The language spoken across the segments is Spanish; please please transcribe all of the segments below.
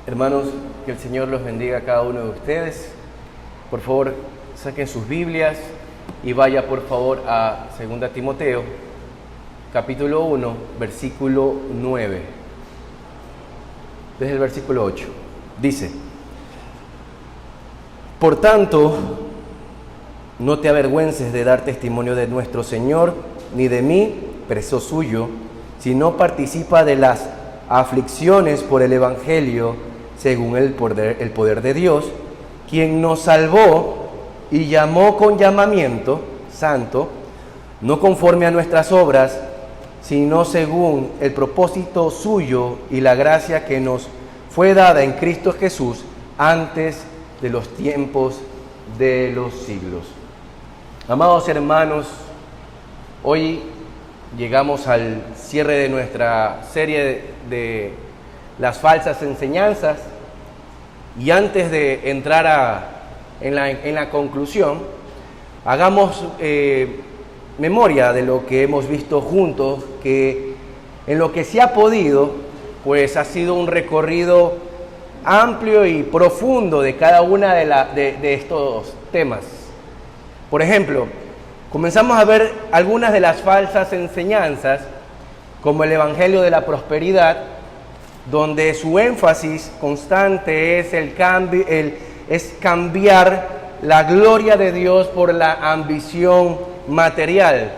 Hermanos, que el Señor los bendiga a cada uno de ustedes. Por favor, saquen sus Biblias y vaya por favor a 2 Timoteo, capítulo 1, versículo 9. Desde el versículo 8. Dice: Por tanto, no te avergüences de dar testimonio de nuestro Señor, ni de mí, preso suyo, sino participa de las aflicciones por el Evangelio, según el poder de Dios, quien nos salvó y llamó con llamamiento santo, no conforme a nuestras obras, sino según el propósito suyo y la gracia que nos fue dada en Cristo Jesús antes de los tiempos de los siglos. Amados hermanos, hoy llegamos al cierre de nuestra serie de las falsas enseñanzas, y antes de entrar en la conclusión, hagamos memoria de lo que hemos visto juntos, que en lo que se ha podido, pues ha sido un recorrido amplio y profundo de cada una de estos temas. Por ejemplo, comenzamos a ver algunas de las falsas enseñanzas, como el Evangelio de la Prosperidad, donde su énfasis constante es cambiar la gloria de Dios por la ambición material.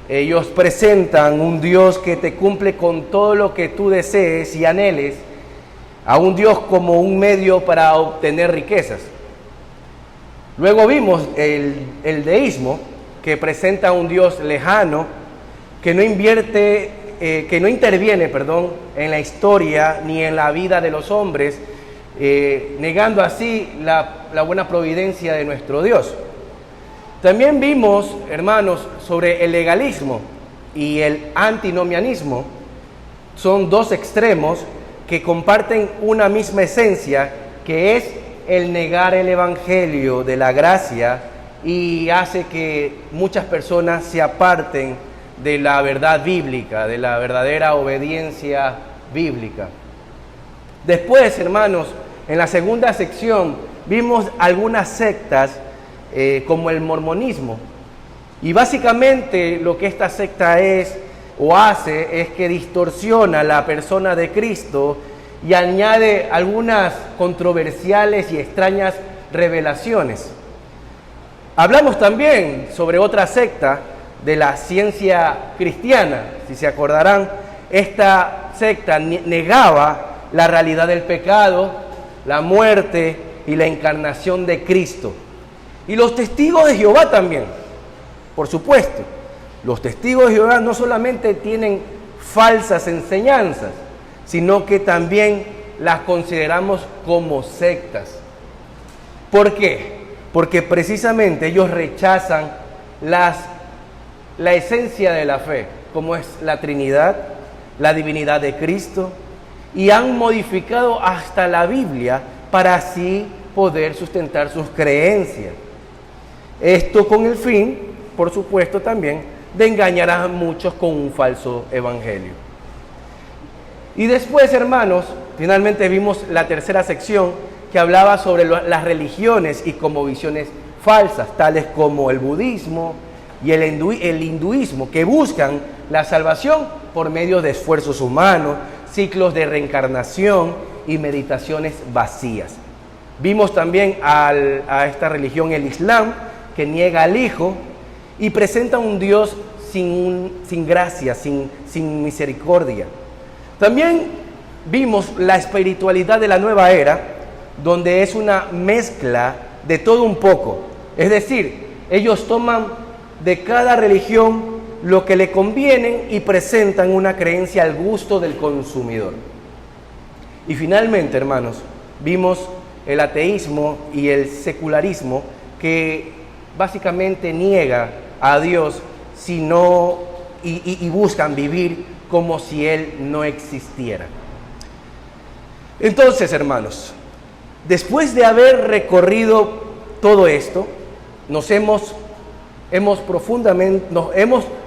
Ellos presentan un Dios que te cumple con todo lo que tú desees y anheles, a un Dios como un medio para obtener riquezas. Luego vimos el deísmo, que presenta un Dios lejano, que no interviene en la historia ni en la vida de los hombres, negando así la buena providencia de nuestro Dios. También vimos, hermanos, sobre el legalismo y el antinomianismo. Son dos extremos que comparten una misma esencia, que es el negar el Evangelio de la gracia, y hace que muchas personas se aparten de la verdad bíblica, de la verdadera obediencia bíblica. Después, hermanos, en la segunda sección vimos algunas sectas como el mormonismo, y básicamente lo que esta secta hace es que distorsiona la persona de Cristo y añade algunas controversiales y extrañas revelaciones. Hablamos también sobre otra secta de la ciencia cristiana. Si se acordarán, esta secta negaba la realidad del pecado, la muerte y la encarnación de Cristo. Y los testigos de Jehová también, por supuesto. Los testigos de Jehová no solamente tienen falsas enseñanzas, sino que también las consideramos como sectas. ¿Por qué? Porque precisamente ellos rechazan la esencia de la fe, como es la Trinidad, la divinidad de Cristo, y han modificado hasta la Biblia para así poder sustentar sus creencias. Esto con el fin, por supuesto, también de engañar a muchos con un falso evangelio. Y después, hermanos, finalmente vimos la tercera sección, que hablaba sobre las religiones y como visiones falsas, tales como el budismo y el hinduismo, que buscan la salvación por medio de esfuerzos humanos, ciclos de reencarnación y meditaciones vacías. Vimos también a esta religión, el Islam, que niega al Hijo y presenta un Dios sin gracia, sin misericordia. También vimos la espiritualidad de la nueva era, donde es una mezcla de todo un poco. Es decir, ellos toman de cada religión lo que le conviene y presentan una creencia al gusto del consumidor. Y finalmente, hermanos, vimos el ateísmo y el secularismo, que básicamente niega a Dios y buscan vivir como si Él no existiera. Entonces, hermanos, después de haber recorrido todo esto, nos hemos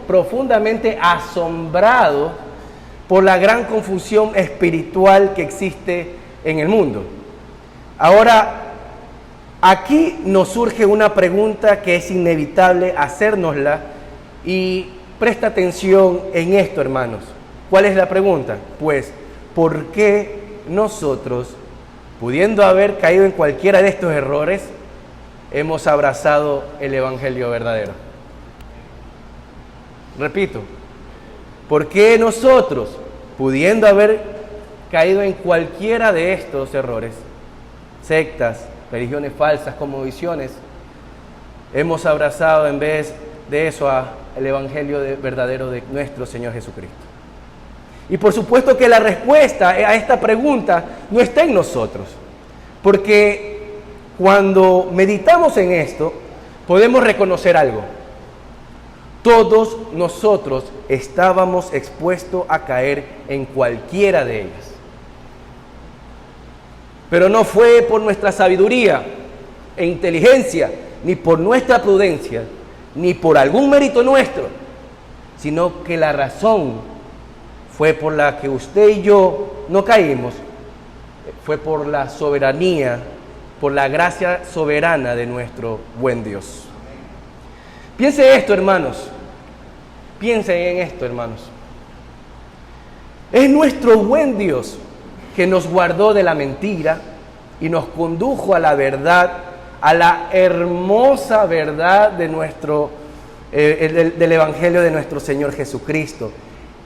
profundamente asombrado por la gran confusión espiritual que existe en el mundo. Ahora, aquí nos surge una pregunta que es inevitable hacérnosla y presta atención en esto, hermanos. ¿Cuál es la pregunta? Pues, ¿por qué nosotros, pudiendo haber caído en cualquiera de estos errores, hemos abrazado el Evangelio verdadero? Repito, ¿por qué nosotros, pudiendo haber caído en cualquiera de estos errores, sectas, religiones falsas, cosmovisiones, hemos abrazado en vez de eso el Evangelio verdadero de nuestro Señor Jesucristo? Y por supuesto que la respuesta a esta pregunta no está en nosotros, porque cuando meditamos en esto, podemos reconocer algo. Todos nosotros estábamos expuestos a caer en cualquiera de ellas. Pero no fue por nuestra sabiduría e inteligencia, ni por nuestra prudencia, ni por algún mérito nuestro, sino que la razón fue por la que usted y yo no caímos, fue por la soberanía, por la gracia soberana de nuestro buen Dios. Piense esto, hermanos. Piensen en esto, hermanos. Es nuestro buen Dios que nos guardó de la mentira y nos condujo a la verdad, a la hermosa verdad de del Evangelio de nuestro Señor Jesucristo.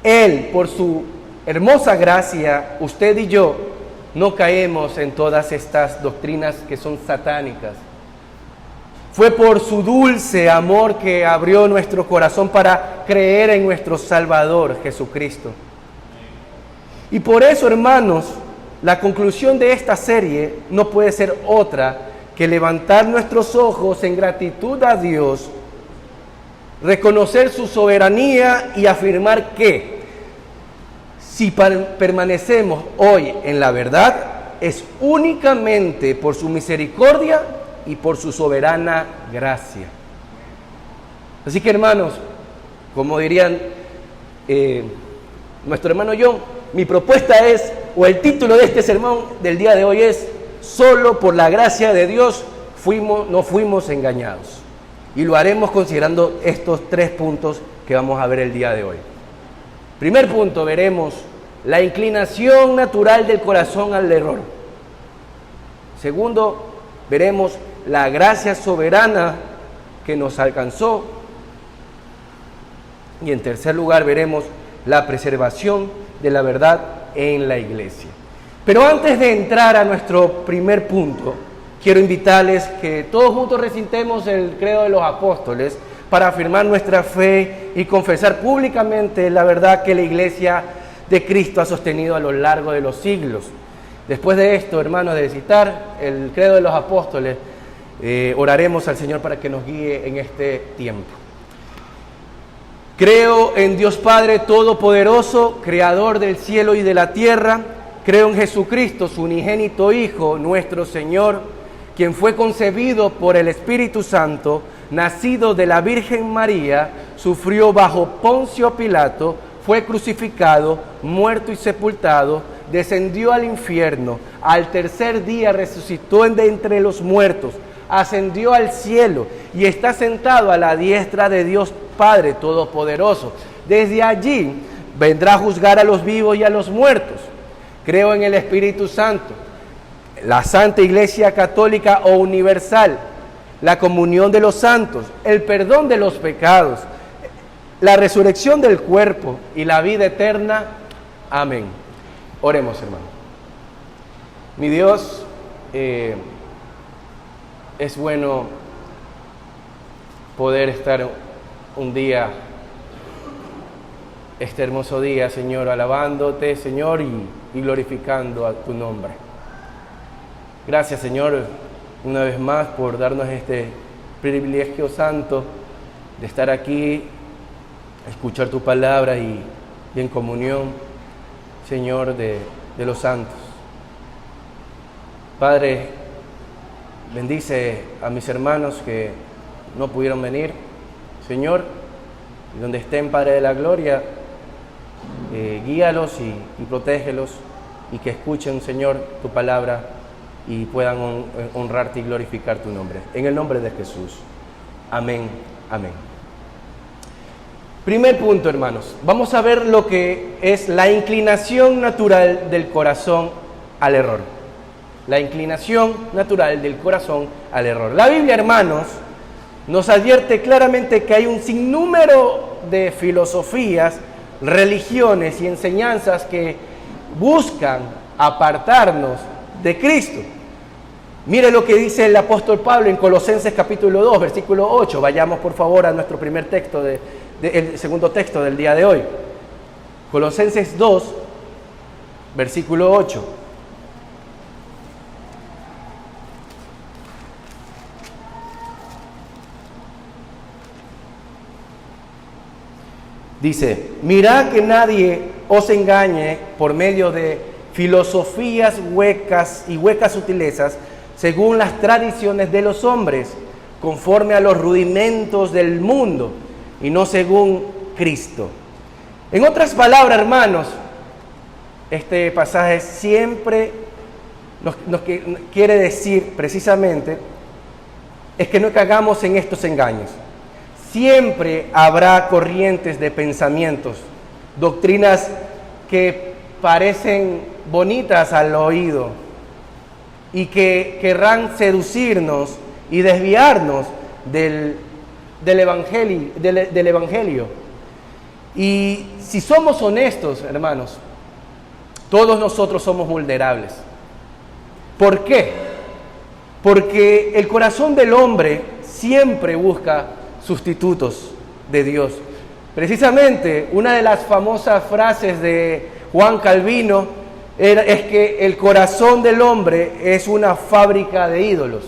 Él, por su hermosa gracia, usted y yo no caemos en todas estas doctrinas que son satánicas. Fue por su dulce amor que abrió nuestro corazón para creer en nuestro Salvador Jesucristo. Y por eso, hermanos, la conclusión de esta serie no puede ser otra que levantar nuestros ojos en gratitud a Dios, reconocer su soberanía y afirmar que si permanecemos hoy en la verdad, es únicamente por su misericordia y por su soberana gracia. Así que, hermanos, como dirían nuestro hermano John, mi propuesta es, o el título de este sermón del día de hoy es: solo por la gracia de Dios no fuimos engañados. Y lo haremos considerando estos 3 puntos que vamos a ver el día de hoy. Primer punto, veremos la inclinación natural del corazón al error. Segundo, veremos la gracia soberana que nos alcanzó. Y en tercer lugar, veremos la preservación de la verdad en la iglesia. Pero antes de entrar a nuestro primer punto, quiero invitarles que todos juntos recitemos el credo de los apóstoles para afirmar nuestra fe y confesar públicamente la verdad que la iglesia de Cristo ha sostenido a lo largo de los siglos. Después de esto, hermanos, de citar el credo de los apóstoles, oraremos al Señor para que nos guíe en este tiempo. Creo en Dios Padre Todopoderoso, Creador del cielo y de la tierra. Creo en Jesucristo, su unigénito Hijo, nuestro Señor, quien fue concebido por el Espíritu Santo, nacido de la Virgen María, sufrió bajo Poncio Pilato, fue crucificado, muerto y sepultado, descendió al infierno, al tercer día resucitó de entre los muertos, ascendió al cielo y está sentado a la diestra de Dios Padre Todopoderoso. Desde allí vendrá a juzgar a los vivos y a los muertos. Creo en el Espíritu Santo, la Santa Iglesia Católica o Universal, la comunión de los santos, el perdón de los pecados, la resurrección del cuerpo y la vida eterna. Amén. Oremos, hermano. Mi Dios, es bueno poder estar un día, este hermoso día, Señor, alabándote, Señor, y glorificando a tu nombre. Gracias, Señor, una vez más por darnos este privilegio santo de estar aquí, escuchar tu palabra y en comunión, Señor, de los santos. Padre, bendice a mis hermanos que no pudieron venir, Señor, y donde estén, Padre de la gloria, guíalos y protégelos y que escuchen, Señor, tu palabra y puedan honrarte y glorificar tu nombre. En el nombre de Jesús. Amén. Amén. Primer punto, hermanos. Vamos a ver lo que es la inclinación natural del corazón al error. La inclinación natural del corazón al error. La Biblia, hermanos, nos advierte claramente que hay un sinnúmero de filosofías, religiones y enseñanzas que buscan apartarnos de Cristo. Mire lo que dice el apóstol Pablo en Colosenses capítulo 2, versículo 8. Vayamos por favor a nuestro primer texto, el segundo texto del día de hoy. Colosenses 2, versículo 8. Dice, mirad que nadie os engañe por medio de filosofías huecas y huecas sutilezas, según las tradiciones de los hombres, conforme a los rudimentos del mundo, y no según Cristo. En otras palabras, hermanos, este pasaje siempre nos quiere decir precisamente es que no caigamos en estos engaños. Siempre habrá corrientes de pensamientos, doctrinas que parecen bonitas al oído y que querrán seducirnos y desviarnos del evangelio. Y si somos honestos, hermanos, todos nosotros somos vulnerables. ¿Por qué? Porque el corazón del hombre siempre busca sustitutos de Dios. Precisamente, una de las famosas frases de Juan Calvino es que el corazón del hombre es una fábrica de ídolos.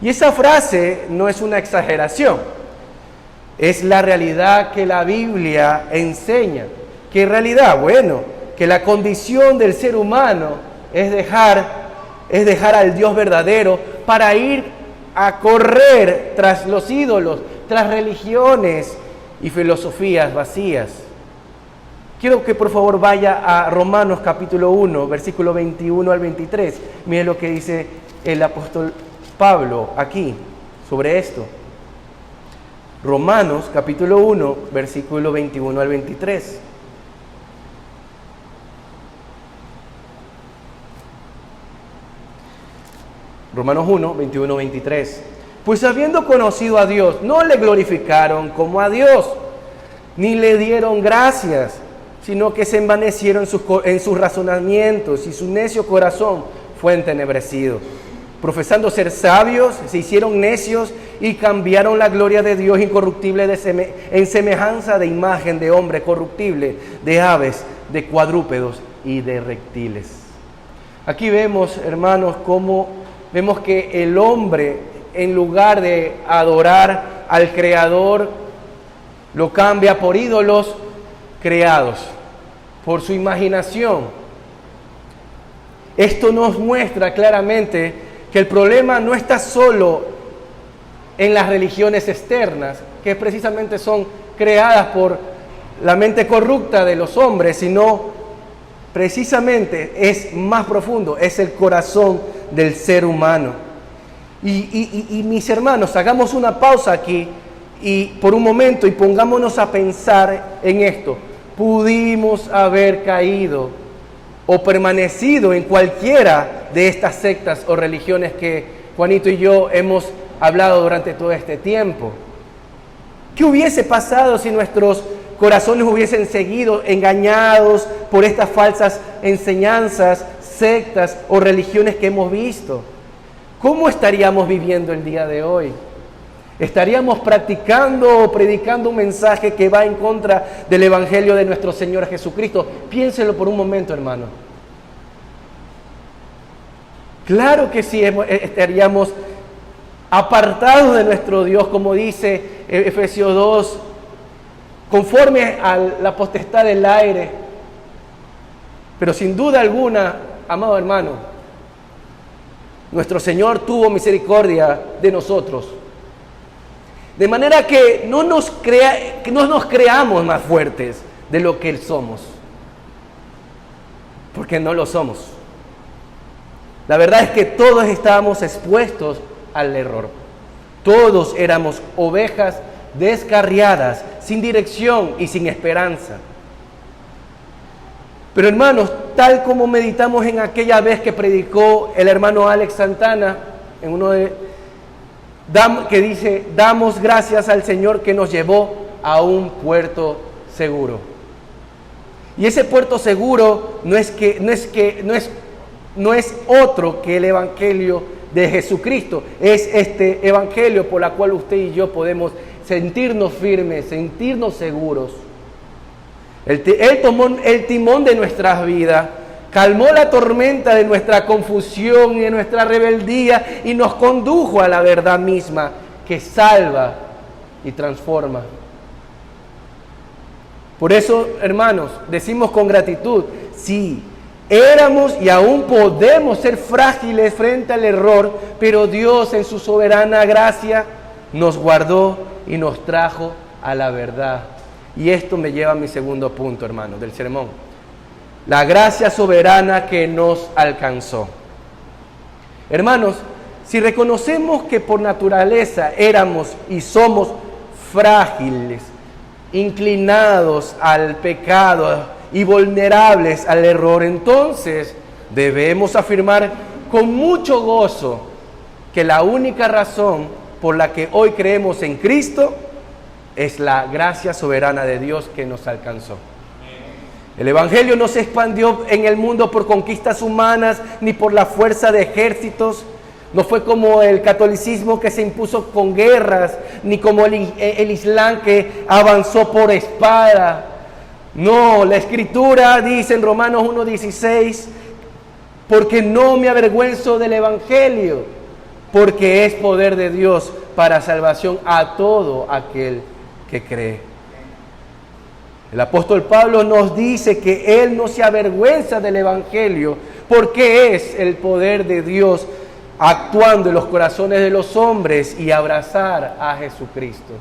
Y esa frase no es una exageración, es la realidad que la Biblia enseña. ¿Qué realidad? Bueno, que la condición del ser humano es dejar al Dios verdadero para ir a correr tras los ídolos, tras religiones y filosofías vacías. Quiero que por favor vaya a Romanos capítulo 1, versículo 21 al 23. Mire lo que dice el apóstol Pablo aquí sobre esto. Romanos capítulo 1, versículo 21 al 23. Romanos 1, 21, 23. Pues habiendo conocido a Dios, no le glorificaron como a Dios, ni le dieron gracias, sino que se envanecieron en sus razonamientos y su necio corazón fue entenebrecido. Profesando ser sabios, se hicieron necios y cambiaron la gloria de Dios incorruptible en semejanza de imagen de hombre corruptible, de aves, de cuadrúpedos y de reptiles. Aquí vemos, hermanos, vemos que el hombre, en lugar de adorar al Creador, lo cambia por ídolos creados, por su imaginación. Esto nos muestra claramente que el problema no está solo en las religiones externas, que precisamente son creadas por la mente corrupta de los hombres, sino precisamente es más profundo, es el corazón del ser humano. Y mis hermanos, hagamos una pausa aquí y por un momento y pongámonos a pensar en esto. Pudimos haber caído o permanecido en cualquiera de estas sectas o religiones que Juanito y yo hemos hablado durante todo este tiempo. ¿Qué hubiese pasado si nuestros corazones hubiesen seguido engañados por estas falsas enseñanzas, sectas o religiones que hemos visto? ¿Cómo estaríamos viviendo el día de hoy? ¿Estaríamos practicando o predicando un mensaje que va en contra del Evangelio de nuestro Señor Jesucristo? Piénselo por un momento, hermano. Claro que sí, estaríamos apartados de nuestro Dios, como dice Efesios 2, conforme a la potestad del aire. Pero sin duda alguna, amado hermano, nuestro Señor tuvo misericordia de nosotros. De manera que no nos creamos más fuertes de lo que somos. porque no lo somos. La verdad es que todos estábamos expuestos al error. Todos éramos ovejas descarriadas, sin dirección y sin esperanza. Pero hermanos, tal como meditamos en aquella vez que predicó el hermano Alex Santana, en uno de que dice, damos gracias al Señor que nos llevó a un puerto seguro. Y ese puerto seguro no es otro que el Evangelio de Jesucristo. Es este Evangelio por la cual usted y yo podemos sentirnos firmes, sentirnos seguros. Él tomó el timón de nuestras vidas, calmó la tormenta de nuestra confusión y de nuestra rebeldía y nos condujo a la verdad misma que salva y transforma. Por eso, hermanos, decimos con gratitud, sí, éramos y aún podemos ser frágiles frente al error, pero Dios en su soberana gracia nos guardó y nos trajo a la verdad. Y esto me lleva a mi segundo punto, hermanos, del sermón. La gracia soberana que nos alcanzó. Hermanos, si reconocemos que por naturaleza éramos y somos frágiles, inclinados al pecado y vulnerables al error, entonces debemos afirmar con mucho gozo que la única razón por la que hoy creemos en Cristo es la gracia soberana de Dios que nos alcanzó. El Evangelio no se expandió en el mundo por conquistas humanas ni por la fuerza de ejércitos. No fue como el catolicismo que se impuso con guerras, ni como el Islam que avanzó por espada. No, la Escritura dice en Romanos 1:16, porque no me avergüenzo del Evangelio, porque es poder de Dios para salvación a todo aquel que cree. El apóstol Pablo nos dice que él no se avergüenza del Evangelio, porque es el poder de Dios actuando en los corazones de los hombres y abrazar a Jesucristo.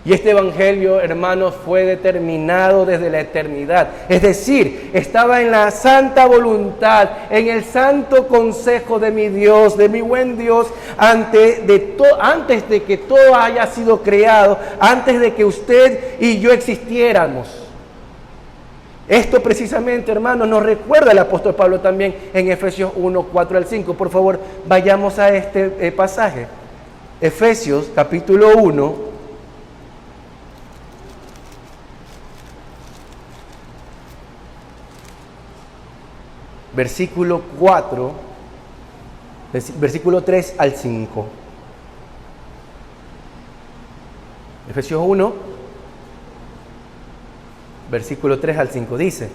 Y este Evangelio, hermanos, fue determinado desde la eternidad. Es decir, estaba en la santa voluntad, en el santo consejo de mi Dios, de mi buen Dios, antes de que todo haya sido creado, antes de que usted y yo existiéramos. Esto precisamente, hermanos, nos recuerda el apóstol Pablo también en Efesios 1:4-5. Por favor, vayamos a este pasaje. Efesios capítulo 1. Versículo 4, versículo 3 al 5. Efesios 1, versículo 3 al 5 dice: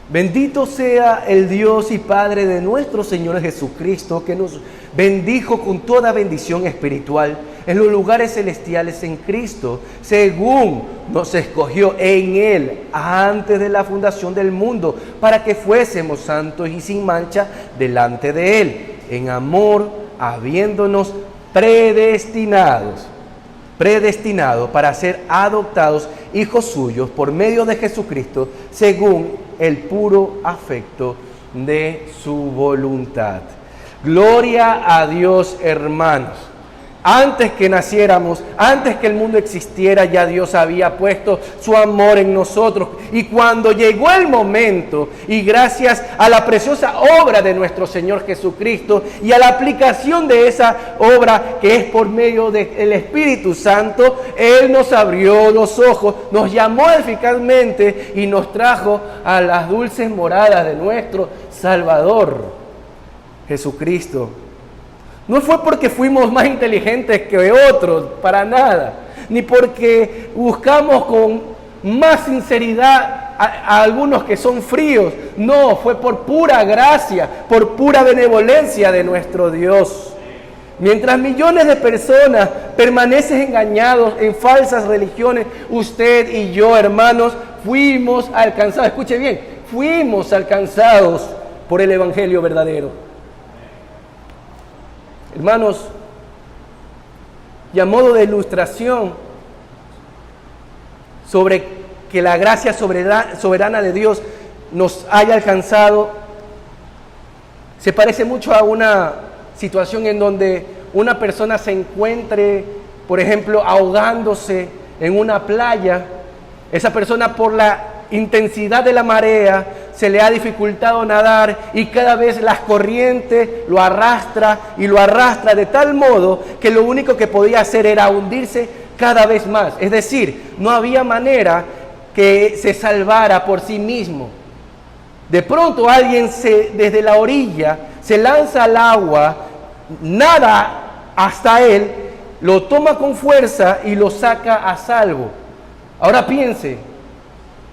bendito sea el Dios y Padre de nuestro Señor Jesucristo, que nos bendijo con toda bendición espiritual en los lugares celestiales en Cristo, según nos escogió en Él antes de la fundación del mundo, para que fuésemos santos y sin mancha delante de Él, en amor, habiéndonos predestinados para ser adoptados hijos suyos por medio de Jesucristo, según el puro afecto de su voluntad. Gloria a Dios, hermanos. Antes que naciéramos, antes que el mundo existiera, ya Dios había puesto su amor en nosotros. Y cuando llegó el momento, y gracias a la preciosa obra de nuestro Señor Jesucristo y a la aplicación de esa obra que es por medio del Espíritu Santo, Él nos abrió los ojos, nos llamó eficazmente y nos trajo a las dulces moradas de nuestro Salvador, Jesucristo. No fue porque fuimos más inteligentes que otros, para nada, ni porque buscamos con más sinceridad a algunos que son fríos. No, fue por pura gracia, por pura benevolencia de nuestro Dios. Mientras millones de personas permanecen engañados en falsas religiones, usted y yo, hermanos, fuimos alcanzados. Escuche bien, fuimos alcanzados por el Evangelio verdadero. Hermanos, y a modo de ilustración sobre que la gracia soberana de Dios nos haya alcanzado se parece mucho a una situación en donde una persona se encuentre, por ejemplo, ahogándose en una playa. Esa persona, por la intensidad de la marea, se le ha dificultado nadar y cada vez las corrientes lo arrastra de tal modo que lo único que podía hacer era hundirse cada vez más. Es decir, no había manera que se salvara por sí mismo. De pronto alguien desde la orilla se lanza al agua, nada hasta él, lo toma con fuerza y lo saca a salvo. Ahora piense,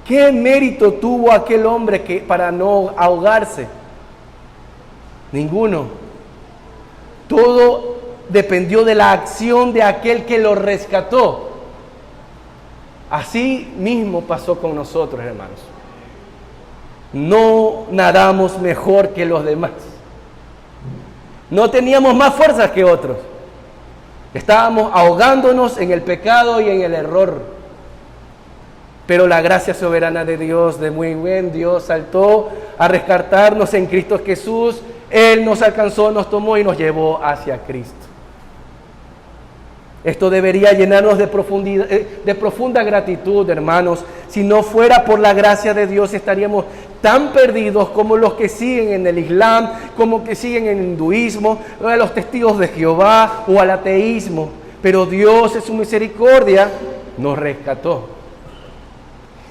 ¿qué mérito tuvo aquel hombre para no ahogarse? Ninguno. Todo dependió de la acción de aquel que lo rescató. Así mismo pasó con nosotros, hermanos. No nadamos mejor que los demás. No teníamos más fuerzas que otros. Estábamos ahogándonos en el pecado y en el error. Pero la gracia soberana de Dios, de muy buen Dios, saltó a rescatarnos en Cristo Jesús. Él nos alcanzó, nos tomó y nos llevó hacia Cristo. Esto debería llenarnos de profunda gratitud, hermanos. Si no fuera por la gracia de Dios, estaríamos tan perdidos como los que siguen en el Islam, como que siguen en el hinduismo, o a los testigos de Jehová o al ateísmo. Pero Dios, en su misericordia, nos rescató.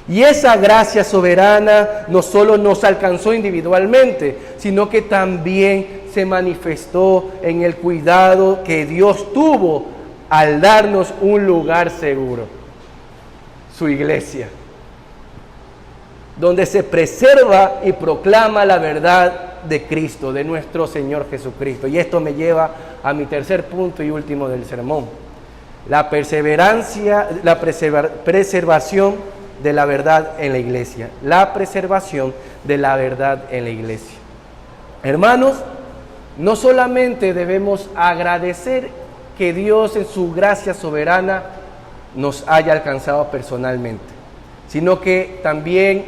Y esa gracia soberana no solo nos alcanzó individualmente, sino que también se manifestó en el cuidado que Dios tuvo al darnos un lugar seguro, su iglesia, donde se preserva y proclama la verdad de Cristo, de nuestro Señor Jesucristo. Y esto me lleva a mi tercer punto y último del sermón: la preservación de la verdad en la iglesia. La preservación de la verdad en la iglesia. Hermanos, no solamente debemos agradecer que Dios en su gracia soberana nos haya alcanzado personalmente, sino que también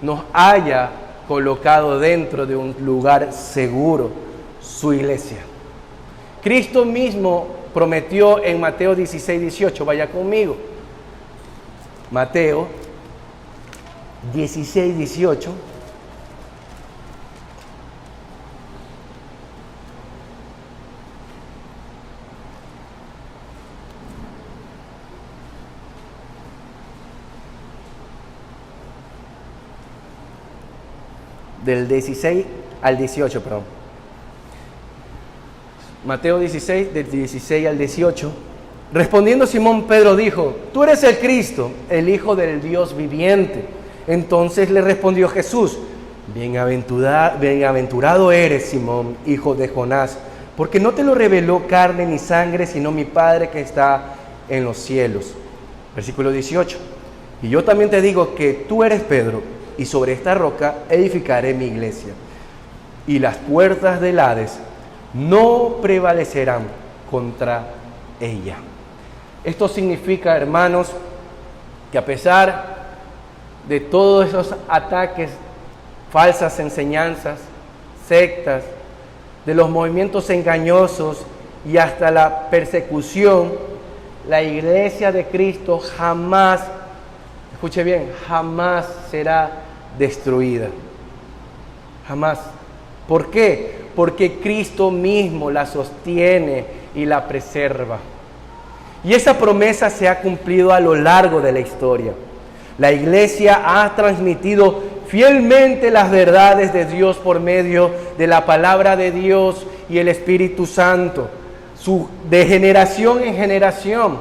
nos haya colocado dentro de un lugar seguro, su iglesia. Cristo mismo prometió en Mateo 16, 18, vaya conmigo. Mateo 16, 18. Del 16 al 18, perdón. Mateo 16, del 16 al 18. Respondiendo Simón Pedro dijo: tú eres el Cristo, el Hijo del Dios viviente. Entonces le respondió Jesús: bienaventurado eres, Simón, hijo de Jonás, porque no te lo reveló carne ni sangre, sino mi Padre que está en los cielos. Versículo 18. Y yo también te digo que tú eres Pedro, y sobre esta roca edificaré mi iglesia, y las puertas del Hades no prevalecerán contra ella. Esto significa, hermanos, que a pesar de todos esos ataques, falsas enseñanzas, sectas, de los movimientos engañosos y hasta la persecución, la iglesia de Cristo jamás, escuche bien, jamás será destruida. Jamás. ¿Por qué? Porque Cristo mismo la sostiene y la preserva. Y esa promesa se ha cumplido a lo largo de la historia. La iglesia ha transmitido fielmente las verdades de Dios por medio de la palabra de Dios y el Espíritu Santo, de generación en generación.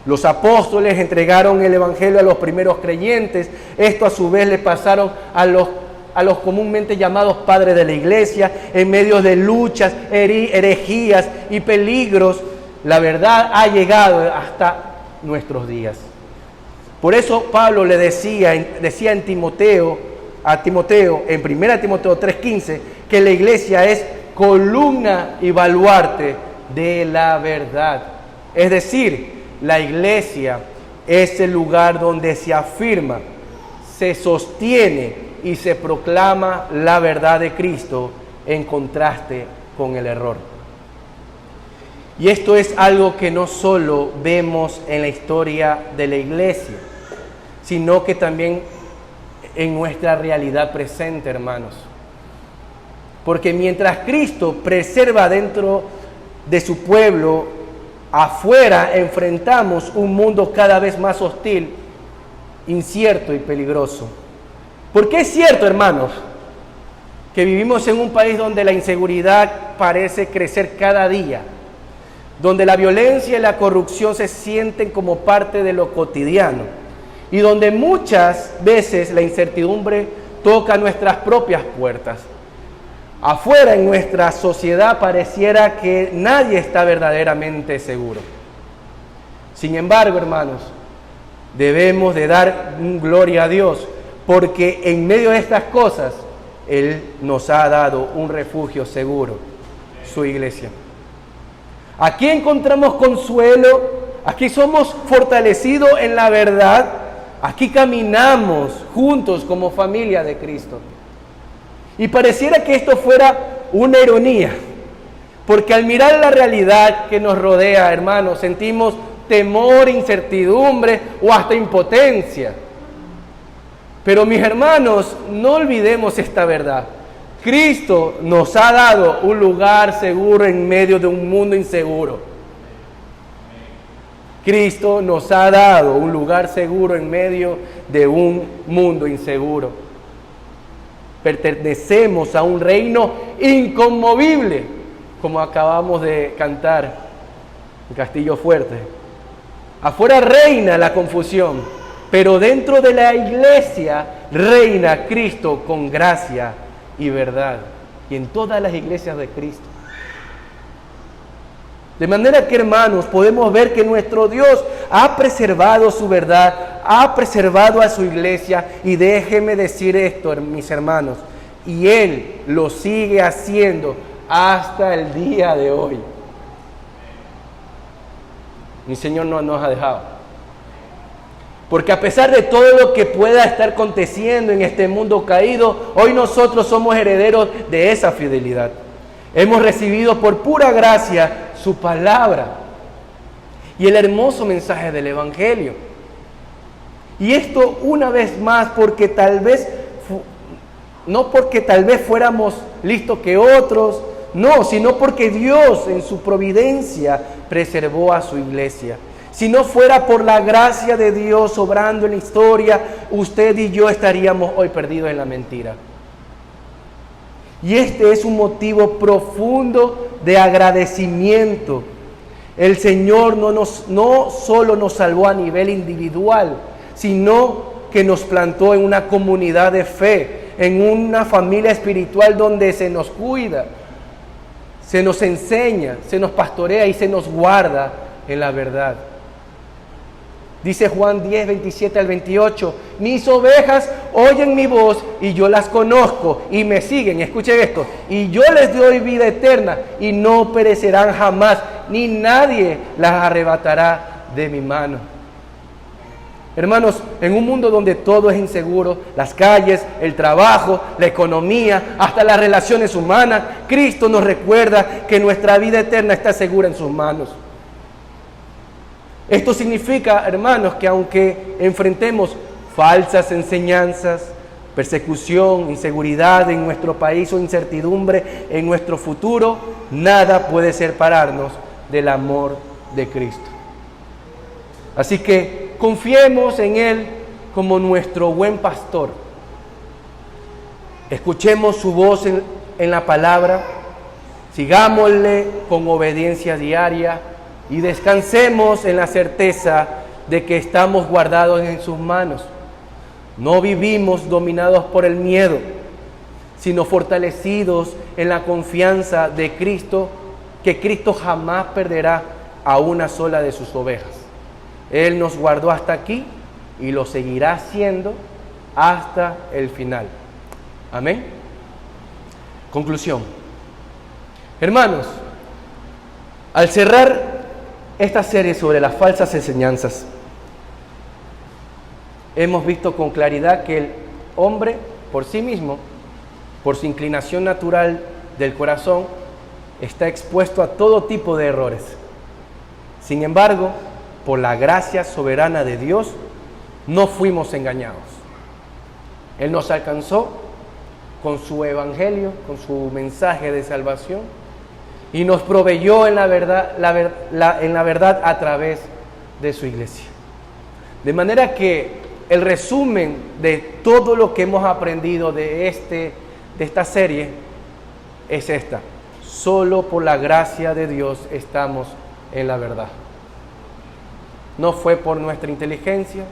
Los apóstoles entregaron el evangelio a los primeros creyentes. Esto a su vez le pasaron a los comúnmente llamados padres de la iglesia, en medio de luchas, herejías y peligros. La verdad ha llegado hasta nuestros días. Por eso Pablo le decía a Timoteo, en 1 Timoteo 3:15, que la iglesia es columna y baluarte de la verdad. Es decir, la iglesia es el lugar donde se afirma, se sostiene y se proclama la verdad de Cristo en contraste con el error. Y esto es algo que no solo vemos en la historia de la iglesia, sino que también en nuestra realidad presente, hermanos. Porque mientras Cristo preserva dentro de su pueblo, afuera enfrentamos un mundo cada vez más hostil, incierto y peligroso. Porque es cierto, hermanos, que vivimos en un país donde la inseguridad parece crecer cada día, donde la violencia y la corrupción se sienten como parte de lo cotidiano y donde muchas veces la incertidumbre toca nuestras propias puertas. Afuera en nuestra sociedad pareciera que nadie está verdaderamente seguro. Sin embargo, hermanos, debemos de dar gloria a Dios, porque en medio de estas cosas, Él nos ha dado un refugio seguro, su iglesia. Aquí encontramos consuelo, aquí somos fortalecidos en la verdad, aquí caminamos juntos como familia de Cristo. Y pareciera que esto fuera una ironía, porque al mirar la realidad que nos rodea, hermanos, sentimos temor, incertidumbre o hasta impotencia. Pero mis hermanos, no olvidemos esta verdad. Cristo nos ha dado un lugar seguro en medio de un mundo inseguro. Cristo nos ha dado un lugar seguro en medio de un mundo inseguro. Pertenecemos a un reino inconmovible, como acabamos de cantar en Castillo Fuerte. Afuera reina la confusión, pero dentro de la iglesia reina Cristo con gracia y verdad. Y en todas las iglesias de Cristo. De manera que, hermanos, podemos ver que nuestro Dios ha preservado su verdad, ha preservado a su iglesia, y déjenme decir esto, mis hermanos, y Él lo sigue haciendo hasta el día de hoy. Mi Señor no nos ha dejado. Porque a pesar de todo lo que pueda estar aconteciendo en este mundo caído, hoy nosotros somos herederos de esa fidelidad. Hemos recibido por pura gracia su palabra y el hermoso mensaje del Evangelio. Y esto una vez más porque no porque tal vez fuéramos listos que otros, no, sino porque Dios en su providencia preservó a su iglesia. Si no fuera por la gracia de Dios obrando en la historia, usted y yo estaríamos hoy perdidos en la mentira. Y este es un motivo profundo de agradecimiento. El Señor no solo nos salvó a nivel individual, sino que nos plantó en una comunidad de fe, en una familia espiritual donde se nos cuida, se nos enseña, se nos pastorea y se nos guarda en la verdad. Dice Juan 10, 27 al 28, mis ovejas oyen mi voz y yo las conozco y me siguen. Escuchen esto, y yo les doy vida eterna y no perecerán jamás, ni nadie las arrebatará de mi mano. Hermanos, en un mundo donde todo es inseguro, las calles, el trabajo, la economía, hasta las relaciones humanas, Cristo nos recuerda que nuestra vida eterna está segura en sus manos. Esto significa, hermanos, que aunque enfrentemos falsas enseñanzas, persecución, inseguridad en nuestro país o incertidumbre en nuestro futuro, nada puede separarnos del amor de Cristo. Así que confiemos en Él como nuestro buen pastor. Escuchemos su voz en la palabra, sigámosle con obediencia diaria y descansemos en la certeza de que estamos guardados en sus manos. No vivimos dominados por el miedo, sino fortalecidos en la confianza de Cristo, que Cristo jamás perderá a una sola de sus ovejas. Él nos guardó hasta aquí y lo seguirá haciendo hasta el final. Amén. Conclusión. Hermanos, al cerrar esta serie sobre las falsas enseñanzas, hemos visto con claridad que el hombre por sí mismo, por su inclinación natural del corazón, está expuesto a todo tipo de errores. Sin embargo, por la gracia soberana de Dios, no fuimos engañados. Él nos alcanzó con su evangelio, con su mensaje de salvación, y nos proveyó en la verdad a través de su iglesia. De manera que el resumen de todo lo que hemos aprendido de esta serie es esta: solo por la gracia de Dios estamos en la verdad. No fue por nuestra inteligencia,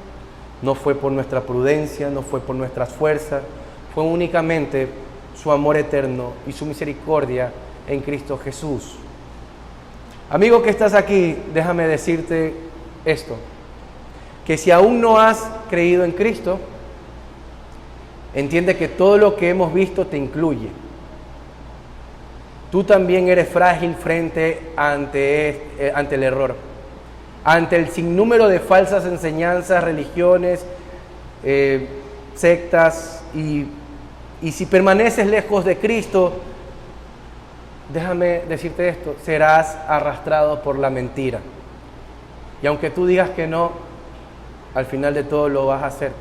no fue por nuestra prudencia, no fue por nuestras fuerzas, fue únicamente su amor eterno y su misericordia en Cristo Jesús. Amigo que estás aquí, déjame decirte esto, que si aún no has creído en Cristo, entiende que todo lo que hemos visto te incluye. Tú también eres frágil frente ante el error, ante el sinnúmero de falsas enseñanzas, religiones, sectas, y si permaneces lejos de Cristo, déjame decirte esto, serás arrastrado por la mentira. Y aunque tú digas que no, al final de todo lo vas a hacer.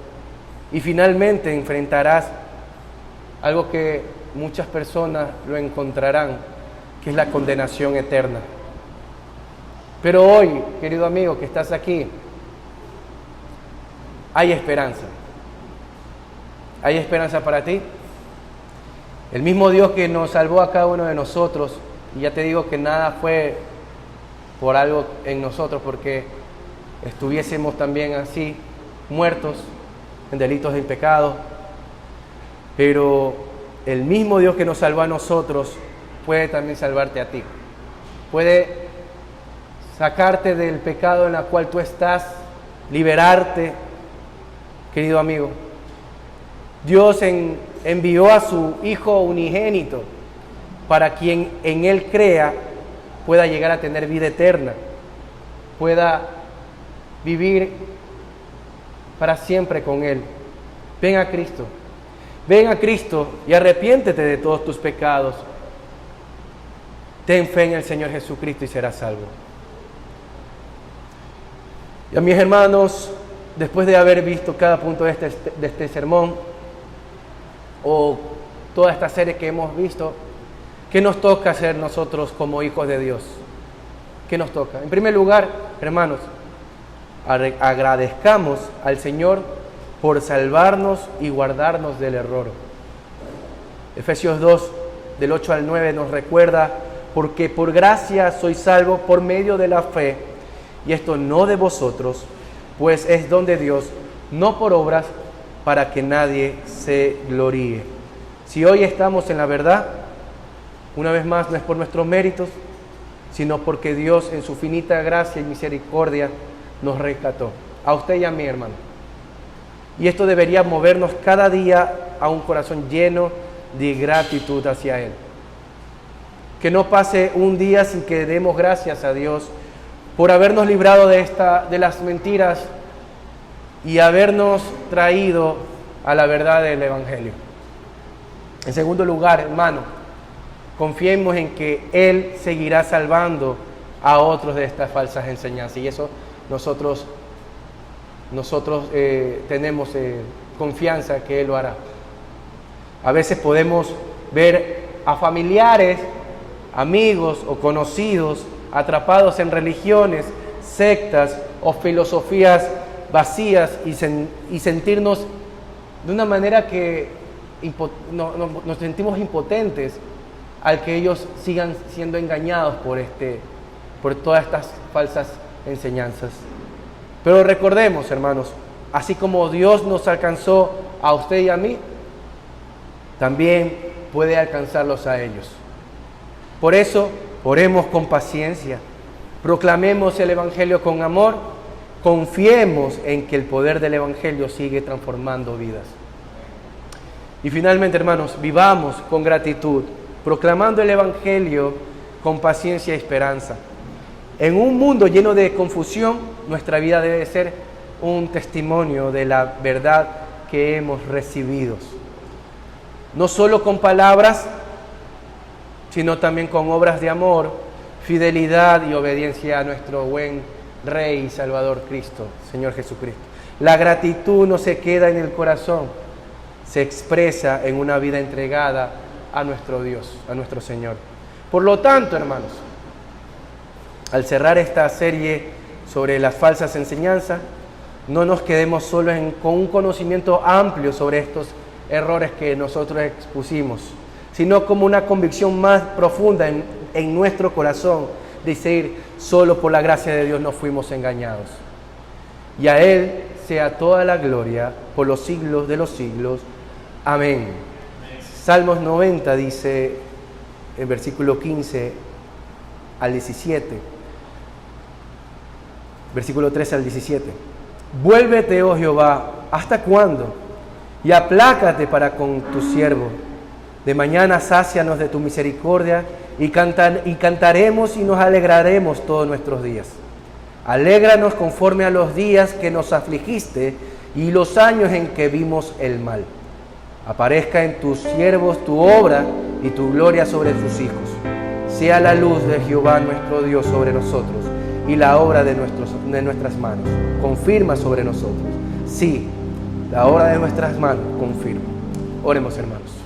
Y finalmente enfrentarás algo que muchas personas lo encontrarán, que es la condenación eterna. Pero hoy, querido amigo que estás aquí, hay esperanza. ¿Hay esperanza para ti? El mismo Dios que nos salvó a cada uno de nosotros, y ya te digo que nada fue por algo en nosotros, porque estuviésemos también así, muertos en delitos y pecados, pero el mismo Dios que nos salvó a nosotros puede también salvarte a ti. Puede sacarte del pecado en el cual tú estás, liberarte, querido amigo. Dios envió a su Hijo unigénito para quien en Él crea pueda llegar a tener vida eterna, pueda vivir para siempre con Él. Ven a Cristo y arrepiéntete de todos tus pecados. Ten fe en el Señor Jesucristo y serás salvo. Y a mis hermanos, después de haber visto cada punto de este sermón, o toda esta serie que hemos visto, ¿qué nos toca hacer nosotros como hijos de Dios? ¿Qué nos toca? En primer lugar, hermanos, agradezcamos al Señor por salvarnos y guardarnos del error. Efesios 2, del 8 al 9 nos recuerda: porque por gracia sois salvos por medio de la fe, y esto no de vosotros, pues es don de Dios, no por obras, para que nadie se gloríe. Si hoy estamos en la verdad, una vez más, no es por nuestros méritos, sino porque Dios en su finita gracia y misericordia nos rescató, a usted y a mí, hermano. Y esto debería movernos cada día a un corazón lleno de gratitud hacia Él. Que no pase un día sin que demos gracias a Dios por habernos librado de las mentiras y habernos traído a la verdad del Evangelio. En segundo lugar, hermano, confiemos en que Él seguirá salvando a otros de estas falsas enseñanzas, y eso nosotros tenemos confianza que Él lo hará. A veces podemos ver a familiares, amigos o conocidos atrapados en religiones, sectas o filosofías vacías y sentirnos de una manera que nos sentimos impotentes al que ellos sigan siendo engañados por todas estas falsas enseñanzas. Pero recordemos, hermanos, así como Dios nos alcanzó a usted y a mí, también puede alcanzarlos a ellos. Por eso, oremos con paciencia, proclamemos el Evangelio con amor, confiemos en que el poder del Evangelio sigue transformando vidas. Y finalmente, hermanos, vivamos con gratitud, proclamando el Evangelio con paciencia y esperanza. En un mundo lleno de confusión, nuestra vida debe ser un testimonio de la verdad que hemos recibido. no solo con palabras, sino también con obras de amor, fidelidad y obediencia a nuestro buen Rey y Salvador Cristo, Señor Jesucristo. La gratitud no se queda en el corazón, se expresa en una vida entregada a nuestro Dios, a nuestro Señor. Por lo tanto, hermanos, al cerrar esta serie sobre las falsas enseñanzas, no nos quedemos solo con un conocimiento amplio sobre estos errores que nosotros expusimos, sino como una convicción más profunda en nuestro corazón, de decir, solo por la gracia de Dios no fuimos engañados. Y a Él sea toda la gloria por los siglos de los siglos. Amén. Salmos 90 dice, en versículo 15 al 17, versículo 13 al 17, vuélvete, oh Jehová, ¿hasta cuándo? Y aplácate para con tu siervo. De mañana sácianos de tu misericordia y cantaremos y nos alegraremos todos nuestros días. Alégranos conforme a los días que nos afligiste y los años en que vimos el mal. Aparezca en tus siervos tu obra y tu gloria sobre tus hijos. Sea la luz de Jehová nuestro Dios sobre nosotros y la obra de nuestras manos. Confirma sobre nosotros. Sí, la obra de nuestras manos confirma. Oremos, hermanos.